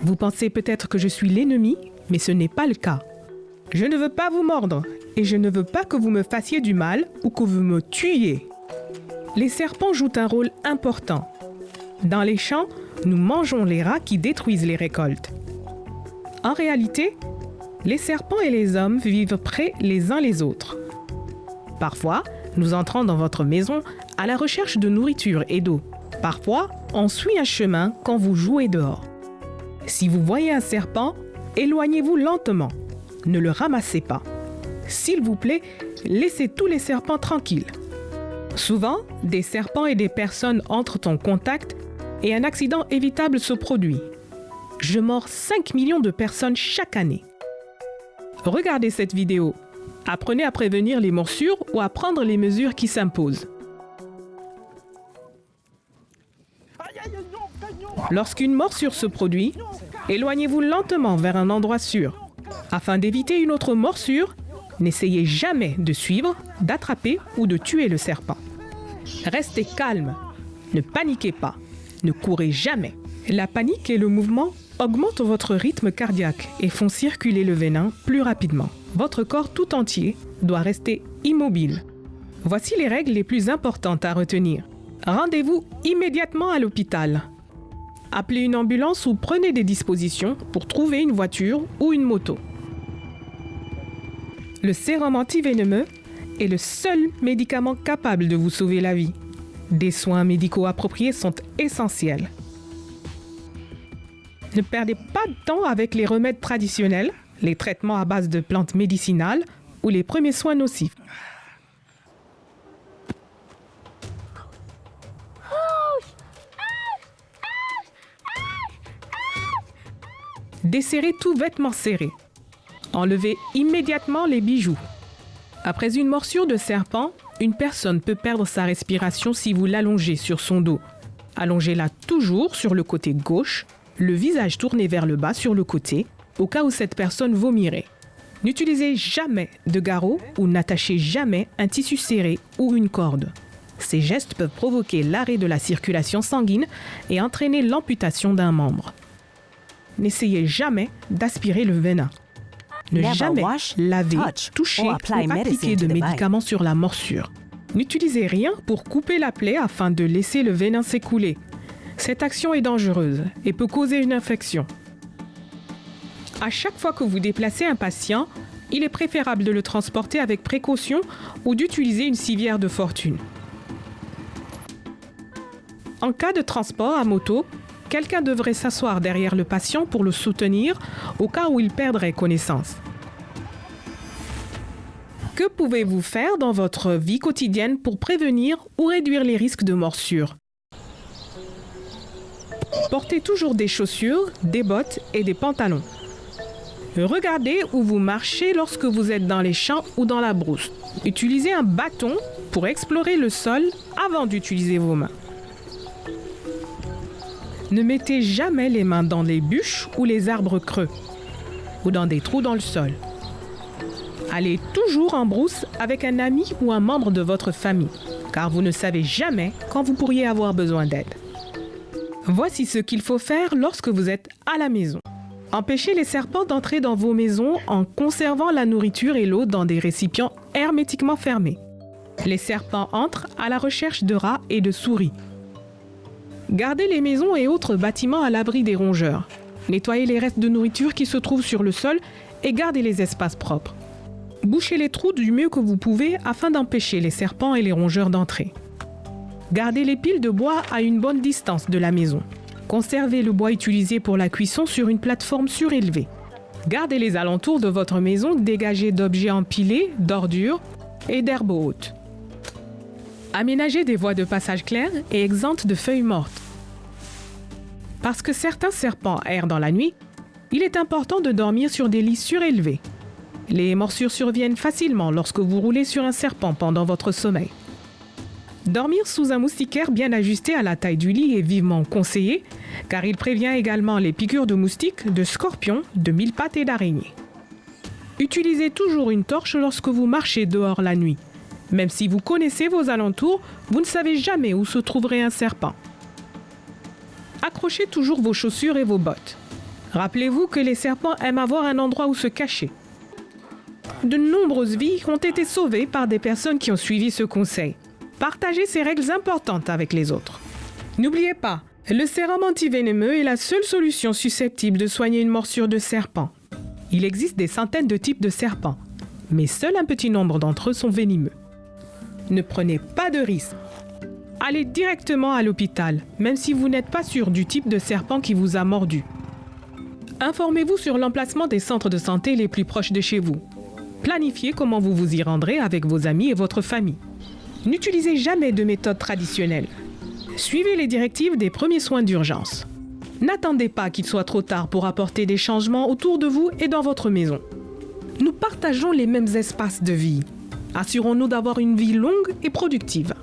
Vous pensez peut-être que je suis l'ennemi, mais ce n'est pas le cas. Je ne veux pas vous mordre et je ne veux pas que vous me fassiez du mal ou que vous me tuiez. Les serpents jouent un rôle important. Dans les champs, nous mangeons les rats qui détruisent les récoltes. En réalité, les serpents et les hommes vivent près les uns les autres. Parfois, nous entrons dans votre maison à la recherche de nourriture et d'eau. Parfois, on suit un chemin quand vous jouez dehors. Si vous voyez un serpent, éloignez-vous lentement. Ne le ramassez pas. S'il vous plaît, laissez tous les serpents tranquilles. Souvent, des serpents et des personnes entrent en contact et un accident évitable se produit. Je mords 5 millions de personnes chaque année. Regardez cette vidéo. Apprenez à prévenir les morsures ou à prendre les mesures qui s'imposent. Lorsqu'une morsure se produit, éloignez-vous lentement vers un endroit sûr. Afin d'éviter une autre morsure, n'essayez jamais de suivre, d'attraper ou de tuer le serpent. Restez calme, ne paniquez pas, ne courez jamais. La panique et le mouvement augmentent votre rythme cardiaque et font circuler le venin plus rapidement. Votre corps tout entier doit rester immobile. Voici les règles les plus importantes à retenir. Rendez-vous immédiatement à l'hôpital. Appelez une ambulance ou prenez des dispositions pour trouver une voiture ou une moto. Le sérum antivénemeux est le seul médicament capable de vous sauver la vie. Des soins médicaux appropriés sont essentiels. Ne perdez pas de temps avec les remèdes traditionnels, les traitements à base de plantes médicinales ou les premiers soins nocifs. Desserrez tout vêtement serré. Enlevez immédiatement les bijoux. Après une morsure de serpent, une personne peut perdre sa respiration si vous l'allongez sur son dos. Allongez-la toujours sur le côté gauche, le visage tourné vers le bas sur le côté, au cas où cette personne vomirait. N'utilisez jamais de garrot ou n'attachez jamais un tissu serré ou une corde. Ces gestes peuvent provoquer l'arrêt de la circulation sanguine et entraîner l'amputation d'un membre. N'essayez jamais d'aspirer le venin. Ne jamais laver, toucher ou appliquer de médicaments sur la morsure. N'utilisez rien pour couper la plaie afin de laisser le venin s'écouler. Cette action est dangereuse et peut causer une infection. À chaque fois que vous déplacez un patient, il est préférable de le transporter avec précaution ou d'utiliser une civière de fortune. En cas de transport à moto, quelqu'un devrait s'asseoir derrière le patient pour le soutenir au cas où il perdrait connaissance. Que pouvez-vous faire dans votre vie quotidienne pour prévenir ou réduire les risques de morsure? Portez toujours des chaussures, des bottes et des pantalons. Regardez où vous marchez lorsque vous êtes dans les champs ou dans la brousse. Utilisez un bâton pour explorer le sol avant d'utiliser vos mains. Ne mettez jamais les mains dans les bûches ou les arbres creux ou dans des trous dans le sol. Allez toujours en brousse avec un ami ou un membre de votre famille, car vous ne savez jamais quand vous pourriez avoir besoin d'aide. Voici ce qu'il faut faire lorsque vous êtes à la maison. Empêchez les serpents d'entrer dans vos maisons en conservant la nourriture et l'eau dans des récipients hermétiquement fermés. Les serpents entrent à la recherche de rats et de souris. Gardez les maisons et autres bâtiments à l'abri des rongeurs. Nettoyez les restes de nourriture qui se trouvent sur le sol et gardez les espaces propres. Bouchez les trous du mieux que vous pouvez afin d'empêcher les serpents et les rongeurs d'entrer. Gardez les piles de bois à une bonne distance de la maison. Conservez le bois utilisé pour la cuisson sur une plateforme surélevée. Gardez les alentours de votre maison dégagés d'objets empilés, d'ordures et d'herbes hautes. Aménagez des voies de passage claires et exemptes de feuilles mortes. Parce que certains serpents errent dans la nuit, il est important de dormir sur des lits surélevés. Les morsures surviennent facilement lorsque vous roulez sur un serpent pendant votre sommeil. Dormir sous un moustiquaire bien ajusté à la taille du lit est vivement conseillé, car il prévient également les piqûres de moustiques, de scorpions, de mille-pattes et d'araignées. Utilisez toujours une torche lorsque vous marchez dehors la nuit. Même si vous connaissez vos alentours, vous ne savez jamais où se trouverait un serpent. Accrochez toujours vos chaussures et vos bottes. Rappelez-vous que les serpents aiment avoir un endroit où se cacher. De nombreuses vies ont été sauvées par des personnes qui ont suivi ce conseil. Partagez ces règles importantes avec les autres. N'oubliez pas, le sérum antivénémeux est la seule solution susceptible de soigner une morsure de serpent. Il existe des centaines de types de serpents, mais seul un petit nombre d'entre eux sont venimeux. Ne prenez pas de risques. Allez directement à l'hôpital, même si vous n'êtes pas sûr du type de serpent qui vous a mordu. Informez-vous sur l'emplacement des centres de santé les plus proches de chez vous. Planifiez comment vous vous y rendrez avec vos amis et votre famille. N'utilisez jamais de méthode traditionnelle. Suivez les directives des premiers soins d'urgence. N'attendez pas qu'il soit trop tard pour apporter des changements autour de vous et dans votre maison. Nous partageons les mêmes espaces de vie. Assurons-nous d'avoir une vie longue et productive.